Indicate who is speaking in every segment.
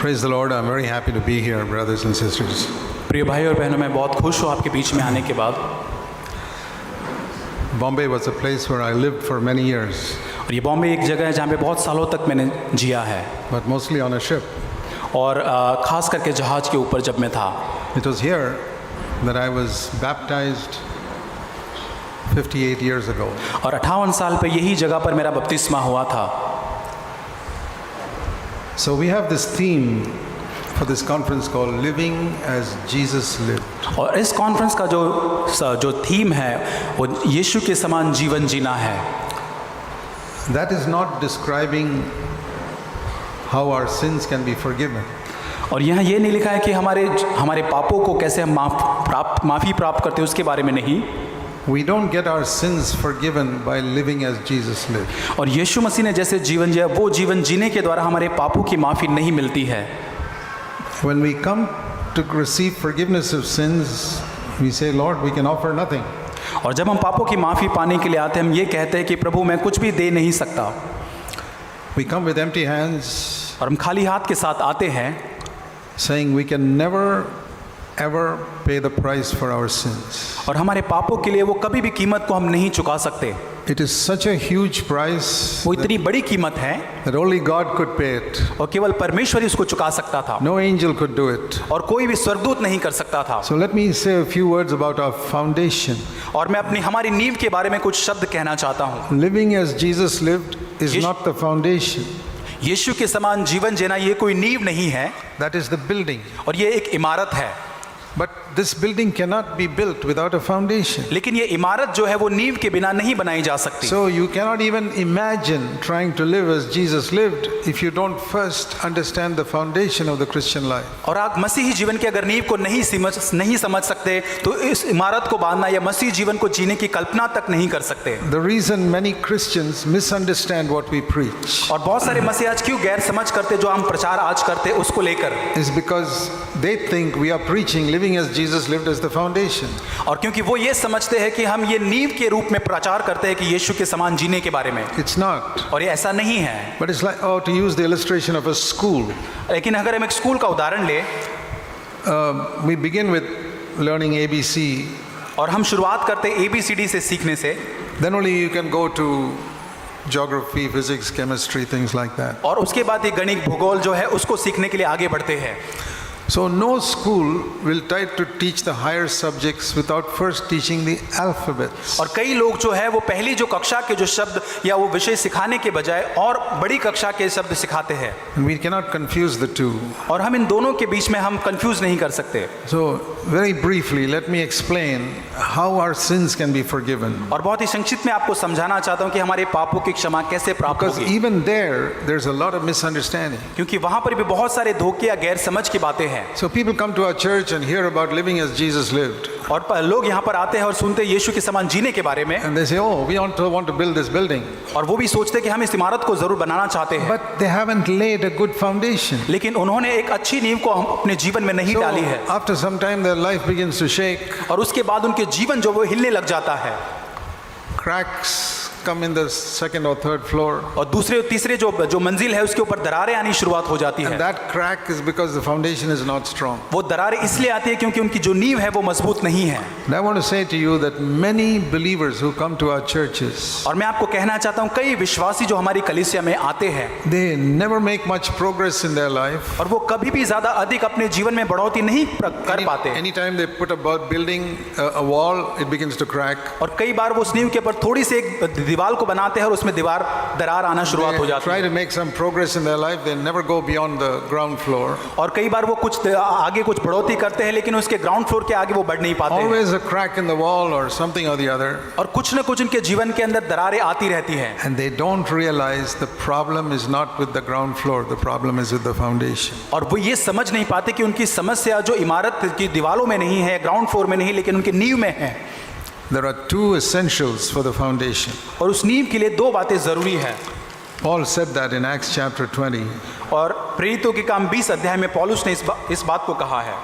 Speaker 1: Praise the Lord. I'm very happy to be here, brothers and sisters.
Speaker 2: प्रिय भाई और बहनों, मैं बहुत खुश हूँ आपके बीच में आने के बाद।
Speaker 1: Bombay was a place where I lived for many years,
Speaker 2: और ये बॉम्बे एक जगह है जहाँ पे बहुत सालों तक मैंने जिया है,
Speaker 1: but mostly on a ship.
Speaker 2: और ख़ास करके जहाज़ के ऊपर जब मैं था।
Speaker 1: It was here that I was baptized 58 years ago.
Speaker 2: और 58 साल पे यही जगह पर मेरा बपतिस्मा हुआ था।
Speaker 1: So we have this theme for this conference called Living as Jesus Lived.
Speaker 2: और इस कॉन्फ्रेंस का जो थीम है वो यीशु के समान जीवन जीना है।
Speaker 1: That is not describing how our sins can be forgiven.
Speaker 2: और यहाँ ये नहीं लिखा है कि हमारे पापों को कैसे हम माफ़ी प्राप्त करते हैं, उसके बारे में नहीं।
Speaker 1: We don't get our sins forgiven by living as Jesus lived.
Speaker 2: और यीशु मसीह ने जैसे जीवन जिया, वो जीवन जीने के द्वारा हमारे पापों की माफ़ी नहीं मिलती है।
Speaker 1: When we come to receive forgiveness of sins, we say, Lord, we can offer nothing.
Speaker 2: और जब हम पापों की माफ़ी पाने के लिए आते हैं, हम ये कहते हैं कि प्रभु मैं कुछ भी दे नहीं सकता।
Speaker 1: We come with empty hands,
Speaker 2: और हम खाली हाथ के साथ आते हैं,
Speaker 1: saying we can never ever pay the price for our sins.
Speaker 2: और हमारे पापों के लिए वो कभी भी कीमत को हम नहीं चुका सकते।
Speaker 1: It is such a huge price
Speaker 2: वो इतनी बड़ी कीमत है
Speaker 1: that only God could pay it.
Speaker 2: और केवल परमेश्वर ही उसको चुका सकता था,
Speaker 1: No angel could do it.
Speaker 2: और कोई भी स्वर्गदूत नहीं कर सकता था।
Speaker 1: So let me say a few words about our foundation.
Speaker 2: और मैं हमारी नींव के बारे में कुछ शब्द कहना चाहता हूँ।
Speaker 1: Living as Jesus lived is not the foundation.
Speaker 2: यीशु के समान जीवन जीना ये कोई नींव नहीं है,
Speaker 1: That is the building.
Speaker 2: और ये एक इमारत है।
Speaker 1: But this building cannot be built without a foundation.
Speaker 2: लेकिन ये इमारत जो है वो नींव के बिना नहीं बनाई जा सकती।
Speaker 1: So you cannot even imagine trying to live as Jesus lived if you don't first understand the foundation of the Christian life.
Speaker 2: और आप मसीही जीवन के अगर नींव को नहीं समझ सकते तो इस इमारत को बांधना या मसीही जीवन को जीने की कल्पना तक नहीं कर सकते।
Speaker 1: The reason many Christians misunderstand what we preach
Speaker 2: और बहुत सारे मसीही आज क्यों गैर समझ करते जो हम प्रचार आज करते उसको लेकर,
Speaker 1: is because they think we are preaching living as Jesus lived as the foundation.
Speaker 2: और क्योंकि वो ये समझते हैं कि हम ये नींव के रूप में प्रचार करते हैं कि यीशु के समान जीने के बारे में।
Speaker 1: It's not.
Speaker 2: और ये ऐसा नहीं है।
Speaker 1: But it's like, to use the illustration of a school.
Speaker 2: लेकिन अगर हम एक स्कूल का उदाहरण ले,
Speaker 1: We begin with learning ABC.
Speaker 2: और हम शुरुआत करते हैं ABCD से सीखने से,
Speaker 1: Then only you can go to geography, physics, chemistry, things like that.
Speaker 2: और उसके बाद ये गणित भूगोल जो है उसको सीखने के लिए आगे बढ़ते हैं।
Speaker 1: So no school will try to teach the higher subjects without first teaching the alphabets.
Speaker 2: और कई लोग जो है वो पहली जो कक्षा के जो शब्द या वो विषय सिखाने के बजाय और बड़ी कक्षा के शब्द सिखाते हैं।
Speaker 1: And we cannot confuse the two.
Speaker 2: और हम इन दोनों के बीच में हम कंफ्यूज नहीं कर सकते।
Speaker 1: So very briefly, let me explain how our sins can be forgiven.
Speaker 2: और बहुत ही संक्षिप्त में आपको समझाना चाहता हूँ कि हमारे पापों की क्षमा कैसे प्राप्त
Speaker 1: Because
Speaker 2: होगी।
Speaker 1: even there's a lot of misunderstanding.
Speaker 2: क्योंकि वहाँ पर भी बहुत सारे धोखे या गैर समझ की बातें हैं।
Speaker 1: So people come to our church and hear about living as Jesus lived.
Speaker 2: और लोग यहाँ पर आते हैं और सुनते हैं यीशु के समान जीने के बारे में,
Speaker 1: And they say, oh, we want to build this building.
Speaker 2: और वो भी सोचते हैं कि हम इस इमारत को जरूर बनाना चाहते हैं,
Speaker 1: But they haven't laid a good foundation.
Speaker 2: लेकिन उन्होंने एक अच्छी नींव को अपने जीवन में नहीं
Speaker 1: So
Speaker 2: डाली है।
Speaker 1: after some time their life begins to shake.
Speaker 2: और उसके बाद उनके जीवन जो वो हिलने लग जाता है,
Speaker 1: Cracks come in the second or third floor.
Speaker 2: और दूसरे और तीसरे जो मंजिल है उसके ऊपर दरारें आनी शुरुआत हो जाती
Speaker 1: And
Speaker 2: है।
Speaker 1: that crack is because the foundation is not strong.
Speaker 2: वो दरारें इसलिए आती है क्योंकि उनकी जो नींव है वो मजबूत नहीं है।
Speaker 1: And I want to say to you that many believers who come to our churches,
Speaker 2: और मैं आपको कहना चाहता हूँ कई विश्वासी जो हमारी कलीसिया में आते हैं,
Speaker 1: they never make much progress in their life.
Speaker 2: और वो कभी भी ज्यादा अधिक अपने जीवन में बढ़ोतरी नहीं कर पाते।
Speaker 1: Anytime they put a building, a wall, it begins to crack.
Speaker 2: और कई बार वो उस नींव के ऊपर थोड़ी सी एक दीवार को बनाते हैं और उसमें दरार आना शुरुआत हो
Speaker 1: They
Speaker 2: जाती
Speaker 1: try
Speaker 2: है।
Speaker 1: to make some progress in their life. They never go beyond the ground floor.
Speaker 2: और कई बार वो कुछ आगे कुछ बढ़ोतरी करते हैं लेकिन उसके ग्राउंड फ्लोर के आगे वो बढ़ नहीं पाते हैं।
Speaker 1: Always a crack in the wall or something or the other.
Speaker 2: और कुछ न कुछ उनके जीवन के अंदर दरारें आती रहती हैं।
Speaker 1: And they don't realize the problem is not with the ground floor. The problem is with the foundation.
Speaker 2: और वो ये समझ नहीं पाते कि उनकी समस्या जो इमारत की दीवारों में नहीं है, ग्राउंड फ्लोर में नहीं, लेकिन उनके नींव में है।
Speaker 1: There are two essentials for the foundation.
Speaker 2: और उस नींव के लिए दो बातें जरूरी है।
Speaker 1: Paul said that in Acts chapter 20.
Speaker 2: और प्रेरितों के काम 20 अध्याय में पौलुस ने इस बात को कहा है।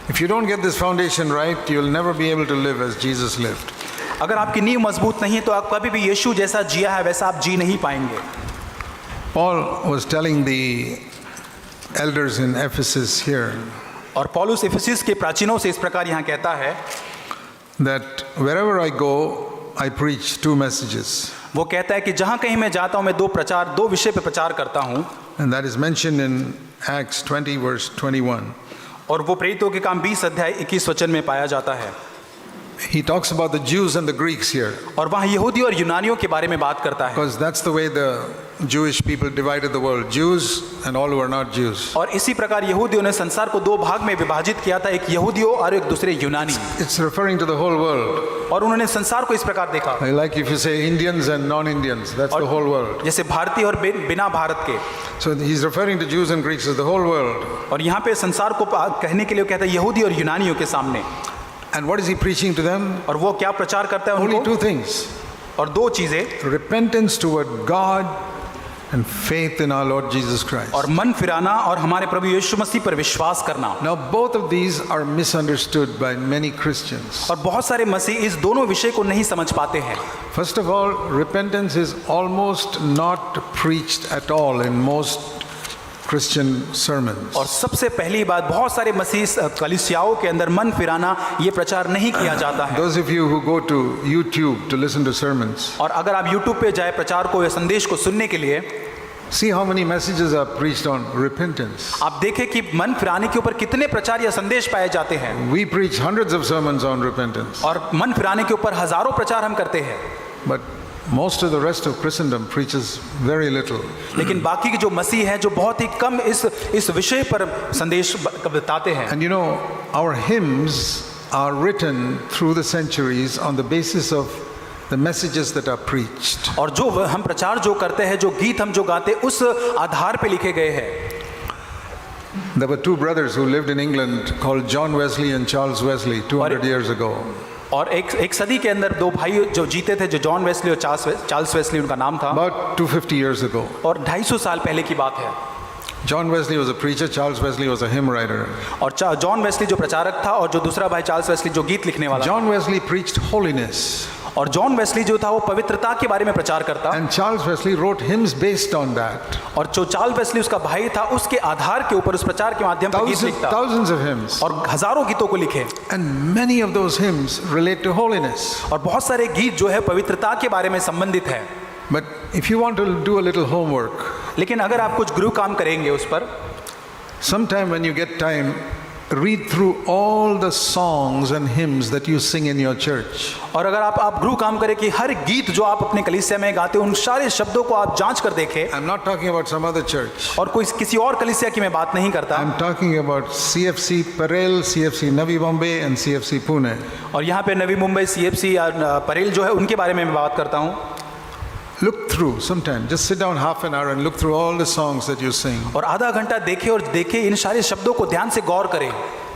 Speaker 1: If you don't get this foundation right, you'll never be able to live as Jesus lived.
Speaker 2: अगर आपकी नींव मजबूत नहीं है तो आप कभी भी यीशु जैसा जिया है वैसा आप जी नहीं पाएंगे।
Speaker 1: Paul was telling the elders in Ephesus here
Speaker 2: और पौलुस इफिसिस के प्राचीनों से इस प्रकार यहाँ कहता है
Speaker 1: that wherever I go, I preach two messages.
Speaker 2: वो कहता है कि जहाँ कहीं मैं जाता हूँ मैं दो विषय पे प्रचार करता हूँ
Speaker 1: And that is mentioned in Acts 20 verse 21.
Speaker 2: और वो प्रेरितों के काम 20 अध्याय 21 वचन में पाया जाता है
Speaker 1: He talks about the Jews and the Greeks here,
Speaker 2: और वहाँ यहूदी और यूनानियों के बारे में बात करता है
Speaker 1: because that's the way the Jewish people divided the world, Jews and all who are not Jews.
Speaker 2: और इसी प्रकार यहूदियों ने संसार को दो भाग में विभाजित किया था, एक यहूदियों और एक दूसरे यूनानी,
Speaker 1: It's referring to the whole world.
Speaker 2: और उन्होंने संसार को इस प्रकार देखा
Speaker 1: Like if you say Indians and non-Indians, that's the whole world.
Speaker 2: जैसे भारतीय और बिना भारत के,
Speaker 1: So he's referring to Jews and Greeks as the whole world.
Speaker 2: और यहाँ पे संसार को कहने के लिए कहता है यहूदी और यूनानियों के सामने।
Speaker 1: And what is he preaching to them?
Speaker 2: और वो क्या प्रचार करता है
Speaker 1: Only
Speaker 2: उनको?
Speaker 1: two things:
Speaker 2: और दो चीजें,
Speaker 1: repentance toward God and faith in our Lord Jesus Christ.
Speaker 2: और मन फिराना और हमारे प्रभु यीशु मसीह पर विश्वास करना।
Speaker 1: Now both of these are misunderstood by many Christians.
Speaker 2: और बहुत सारे मसीह इस दोनों विषय को नहीं समझ पाते हैं।
Speaker 1: First of all, repentance is almost not preached at all in most Christian sermons.
Speaker 2: और सबसे पहली बात, बहुत सारे मसीह कलीसियाओं के अंदर मन फिराना ये प्रचार नहीं किया जाता है।
Speaker 1: Those of you who go to YouTube to listen to sermons,
Speaker 2: और अगर आप YouTube पे जाए प्रचार को या संदेश को सुनने के लिए,
Speaker 1: see how many messages are preached on repentance.
Speaker 2: आप देखें कि मन फिराने के ऊपर कितने प्रचार या संदेश पाए जाते हैं।
Speaker 1: We preach hundreds of sermons on repentance,
Speaker 2: और मन फिराने के ऊपर हजारों प्रचार हम करते हैं,
Speaker 1: but most of the rest of Christendom preaches very little.
Speaker 2: लेकिन बाकी के जो मसीह हैं जो बहुत ही कम इस विषय पर संदेश बताते हैं।
Speaker 1: And you know, our hymns are written through the centuries on the basis of the messages that are preached.
Speaker 2: और जो हम प्रचार जो करते हैं, जो गीत हम जो गाते हैं, उस आधार पे लिखे गए हैं।
Speaker 1: There were two brothers who lived in England called John Wesley and Charles Wesley 200 years ago.
Speaker 2: और एक सदी के अंदर दो भाई जो जीते थे, जो जॉन वेस्ली और चार्ल्स वेस्ली उनका नाम था,
Speaker 1: About 250 years ago.
Speaker 2: और 250 साल पहले की बात है।
Speaker 1: John Wesley was a preacher, Charles Wesley was a hymn writer.
Speaker 2: और जॉन वेस्ली जो प्रचारक था और जो दूसरा भाई चार्ल्स वेस्ली जो गीत लिखने वाला
Speaker 1: John Wesley preached holiness,
Speaker 2: था। और जॉन वेस्ली जो था वो पवित्रता के बारे में प्रचार करता,
Speaker 1: and Charles Wesley wrote hymns based on that.
Speaker 2: और जो चार्ल्स वेस्ली उसका भाई था उसके आधार के ऊपर उस प्रचार के माध्यम से गीत लिखता,
Speaker 1: Thousands of hymns.
Speaker 2: और हजारों गीतों को लिखे,
Speaker 1: And many of those hymns relate to holiness.
Speaker 2: और बहुत सारे गीत जो है पवित्रता के बारे में संबंधित है।
Speaker 1: But if you want to do a little homework,
Speaker 2: लेकिन अगर आप कुछ गृह काम करेंगे उस पर,
Speaker 1: sometime when you get time, read through all the songs and hymns that you sing in your church.
Speaker 2: और अगर आप गृह काम करें कि हर गीत जो आप अपने कलीसिया में गाते हैं उन सारे शब्दों को आप जांच कर देखें।
Speaker 1: I'm not talking about some other church.
Speaker 2: और कोई किसी और कलीसिया की मैं बात नहीं करता,
Speaker 1: I'm talking about CFC Parel, CFC Navi Bombay and CFC Pune.
Speaker 2: और यहाँ पे नवी मुंबई CFC परेल जो है उनके बारे में मैं बात करता हूँ।
Speaker 1: Look through sometime. Just sit down half an hour and look through all the songs that you sing.
Speaker 2: और आधा घंटा देखें और देखें इन सारे शब्दों को ध्यान से गौर करें,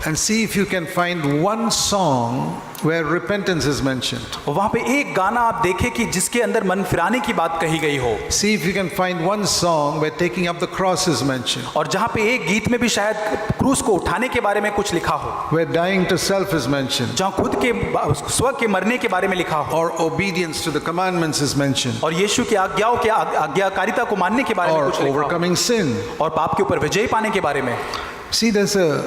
Speaker 1: And see if you can find one song where repentance is mentioned.
Speaker 2: और वहाँ पे एक गाना आप देखें कि जिसके अंदर मन फिराने की बात कही गई हो,
Speaker 1: See if you can find one song where taking up the cross is mentioned,
Speaker 2: और जहाँ पे एक गीत में भी शायद क्रूस को उठाने के बारे में कुछ लिखा हो,
Speaker 1: where dying to self is mentioned,
Speaker 2: जहाँ खुद के स्व के मरने के बारे में लिखा हो,
Speaker 1: or obedience to the commandments is mentioned,
Speaker 2: और यीशु की आज्ञाओं के आज्ञाकारिता को मानने के बारे में
Speaker 1: or
Speaker 2: कुछ लिखा हो,
Speaker 1: overcoming sin.
Speaker 2: और पाप के ऊपर विजय पाने के बारे में।
Speaker 1: See, there's a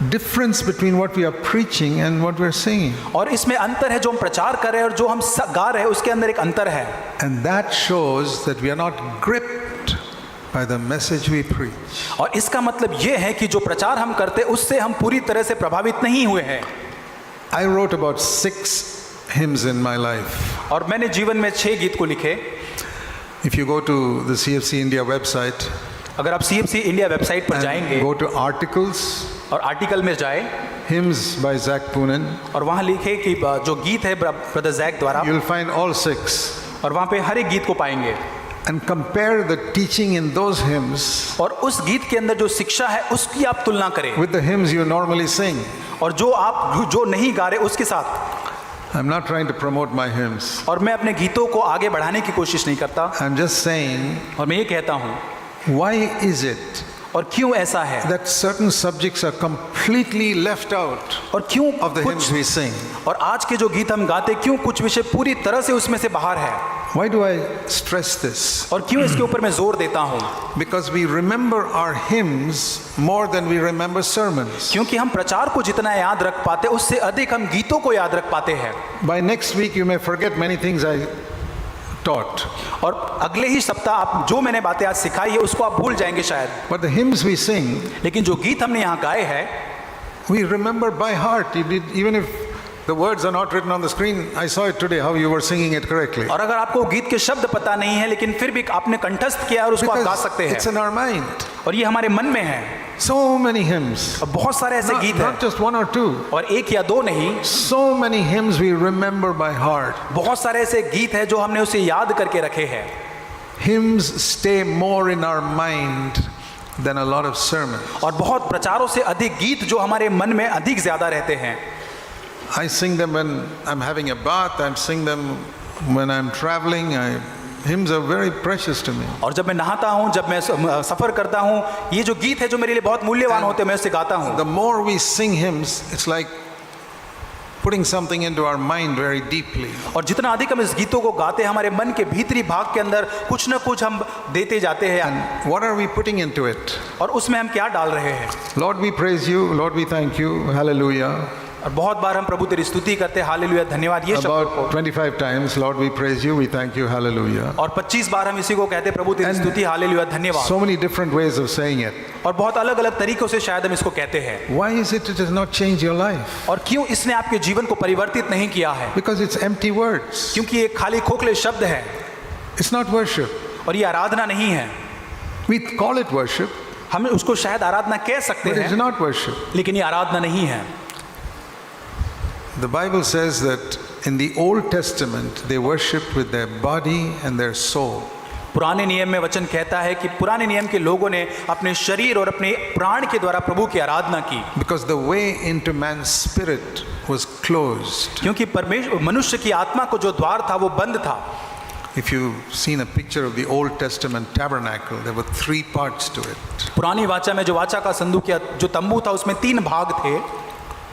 Speaker 1: difference between what we are preaching and what we're singing.
Speaker 2: और इसमें अंतर है, जो हम प्रचार कर रहे हैं और जो हम गा रहे हैं उसके अंदर एक अंतर है।
Speaker 1: And that shows that we are not gripped by the message we preach.
Speaker 2: और इसका मतलब ये है कि जो प्रचार हम करते हैं उससे हम पूरी तरह से प्रभावित नहीं हुए हैं।
Speaker 1: I wrote about 6 hymns in my life.
Speaker 2: और मैंने जीवन में 6 गीत को लिखे।
Speaker 1: If you go to the CFC India website,
Speaker 2: अगर आप CFC इंडिया वेबसाइट पर जाएंगे
Speaker 1: and go to articles,
Speaker 2: और आर्टिकल में जाए,
Speaker 1: hymns by Zach Poonen,
Speaker 2: और वहाँ लिखे कि जो गीत है ब्रदर जैक द्वारा,
Speaker 1: you'll find all 6.
Speaker 2: और वहाँ पे हर एक गीत को पाएंगे,
Speaker 1: And compare the teaching in those hymns
Speaker 2: और उस गीत के अंदर जो शिक्षा है उसकी आप तुलना करें
Speaker 1: with the hymns you normally sing.
Speaker 2: और जो नहीं गा रहे उसके साथ।
Speaker 1: I'm not trying to promote my hymns.
Speaker 2: और मैं अपने गीतों को आगे बढ़ाने की कोशिश नहीं करता,
Speaker 1: I'm just saying,
Speaker 2: और मैं ये कहता हूँ
Speaker 1: why is it
Speaker 2: और क्यों ऐसा है,
Speaker 1: that certain subjects are completely left out
Speaker 2: और क्यों
Speaker 1: of the hymns we sing?
Speaker 2: और आज के जो गीत हम गाते क्यों कुछ विषय पूरी तरह से उसमें से बाहर है।
Speaker 1: Why do I stress this?
Speaker 2: और क्यों इसके ऊपर मैं जोर देता हूँ?
Speaker 1: Because we remember our hymns more than we remember sermons.
Speaker 2: क्योंकि हम प्रचार को जितना याद रख पाते उससे अधिक हम गीतों को याद रख पाते हैं।
Speaker 1: By next week you may forget many things I taught.
Speaker 2: और अगले ही सप्ताह आप जो मैंने बातें आज सिखाई है उसको आप भूल जाएंगे शायद।
Speaker 1: But the hymns we sing,
Speaker 2: लेकिन जो गीत हमने यहाँ गाए हैं
Speaker 1: we remember by heart. Even if the words are not written on the screen, I saw it today how you were singing it correctly.
Speaker 2: और अगर आपको गीत के शब्द पता नहीं है लेकिन फिर भी आपने कंठस्थ किया और उसको आप गा सकते
Speaker 1: Because it's
Speaker 2: हैं
Speaker 1: in our mind.
Speaker 2: और ये हमारे मन में है।
Speaker 1: So many hymns.
Speaker 2: और बहुत सारे ऐसे गीत हैं
Speaker 1: Not just one or two.
Speaker 2: और एक या दो नहीं,
Speaker 1: So many hymns we remember by heart.
Speaker 2: बहुत सारे ऐसे गीत हैं जो हमने उसे याद करके रखे हैं।
Speaker 1: Hymns stay more in our mind than a lot of sermons.
Speaker 2: और बहुत प्रचारों से अधिक गीत जो हमारे मन में अधिक ज्यादा रहते हैं।
Speaker 1: I sing them when I'm having a bath. I sing them when I'm traveling. Hymns are very precious to me.
Speaker 2: और जब मैं नहाता हूँ, जब मैं सफर करता हूँ, ये जो गीत है जो मेरे लिए बहुत मूल्यवान होते हैं, मैं उसे गाता हूँ।
Speaker 1: The more we sing hymns, it's like putting something into our mind very deeply.
Speaker 2: और जितना अधिक हम इस गीतों को गाते हैं, हमारे मन के भीतरी भाग के अंदर कुछ न कुछ हम देते जाते हैं।
Speaker 1: And what are we putting into it?
Speaker 2: और उसमें हम क्या डाल रहे हैं?
Speaker 1: Lord, we praise you. Lord, we thank you. Hallelujah.
Speaker 2: और बहुत बार हम प्रभु तेरी स्तुति करते हैं, हालेलुया, धन्यवाद, ये शब्द
Speaker 1: About
Speaker 2: को।
Speaker 1: 25 times, Lord, we praise you. We thank you. Hallelujah.
Speaker 2: और 25 बार हम इसी को कहते हैं, प्रभु तेरी स्तुति, हालेलुया, धन्यवाद।
Speaker 1: So many different ways of saying it.
Speaker 2: और बहुत अलग अलग तरीकों से शायद हम इसको कहते हैं।
Speaker 1: Why is it does not change your life?
Speaker 2: और क्यों इसने आपके जीवन को परिवर्तित नहीं किया है?
Speaker 1: Because it's empty words.
Speaker 2: क्योंकि ये खाली खोखले शब्द है
Speaker 1: It's not worship.
Speaker 2: और ये आराधना नहीं है।
Speaker 1: We call it worship,
Speaker 2: हम उसको शायद आराधना कह सकते
Speaker 1: but it's
Speaker 2: हैं,
Speaker 1: not worship.
Speaker 2: लेकिन ये आराधना नहीं है।
Speaker 1: The Bible says that in the Old Testament they worshipped with their body and their soul.
Speaker 2: पुराने नियम में वचन कहता है कि पुराने नियम के लोगों ने अपने शरीर और अपने प्राण के द्वारा प्रभु की आराधना की,
Speaker 1: Because the way into man's spirit was closed.
Speaker 2: क्योंकि परमेश्वर मनुष्य की आत्मा को जो द्वार था वो बंद था।
Speaker 1: If you've seen a picture of the Old Testament tabernacle, there were 3 parts to it.
Speaker 2: पुरानी वाचा में जो वाचा का संदूक या जो तंबू था उसमें 3 भाग थे।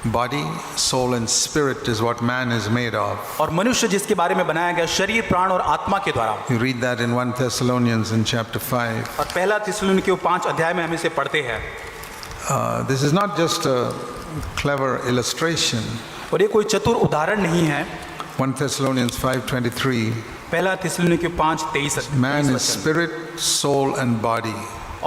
Speaker 1: Body, soul and spirit is what man is made of.
Speaker 2: और मनुष्य जिसके बारे में बनाया गया शरीर, प्राण और आत्मा के द्वारा।
Speaker 1: You read that in 1 Thessalonians in chapter 5.
Speaker 2: और पहला थिस्सलुनीकियों 5 अध्याय में हम इसे पढ़ते हैं।
Speaker 1: This is not just a clever illustration.
Speaker 2: और ये कोई चतुर उदाहरण नहीं है।
Speaker 1: 1 Thessalonians 5:23.
Speaker 2: पहला थिस्सलुनीकियों 5:23।
Speaker 1: Man is spirit, soul and body.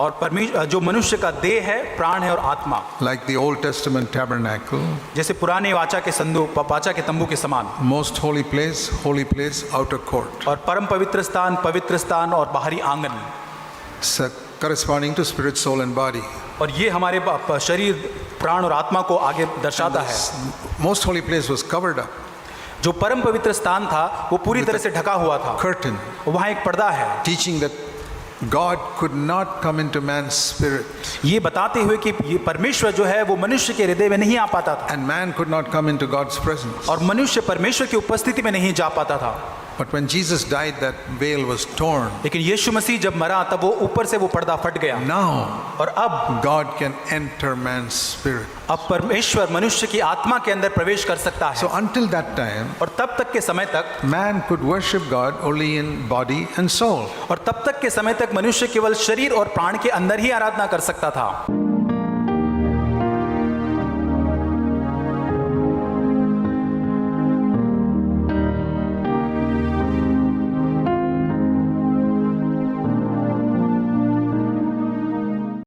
Speaker 2: और परमेश्वर जो मनुष्य का देह है, प्राण है और आत्मा,
Speaker 1: Like the Old Testament tabernacle,
Speaker 2: जैसे पुराने वाचा के संदूक, वाचा के तंबू के समान।
Speaker 1: most holy place, outer court.
Speaker 2: और परम पवित्र स्थान और बाहरी आंगन,
Speaker 1: So, corresponding to spirit, soul and body.
Speaker 2: और ये हमारे शरीर, प्राण और आत्मा को आगे दर्शाता है।
Speaker 1: Most holy place was covered up,
Speaker 2: जो परम पवित्र स्थान था वो पूरी तरह से ढका हुआ था।
Speaker 1: curtain,
Speaker 2: वहाँ एक पर्दा है,
Speaker 1: teaching that God could not come into man's spirit,
Speaker 2: ये बताते हुए कि ये परमेश्वर जो है वो मनुष्य के हृदय में नहीं आ पाता था,
Speaker 1: and man could not come into God's presence.
Speaker 2: और मनुष्य परमेश्वर की उपस्थिति में नहीं जा पाता था।
Speaker 1: But when Jesus died, that veil was torn.
Speaker 2: लेकिन यीशु मसीह जब मरा तब वो ऊपर से वो पर्दा फट गया,
Speaker 1: Now,
Speaker 2: और अब
Speaker 1: God can enter man's spirit.
Speaker 2: अब परमेश्वर मनुष्य की आत्मा के अंदर प्रवेश कर सकता है।
Speaker 1: So until that time,
Speaker 2: और तब तक के समय तक,
Speaker 1: man could worship God only in body and soul.
Speaker 2: और तब तक के समय तक मनुष्य केवल शरीर और प्राण के अंदर ही आराधना कर सकता था।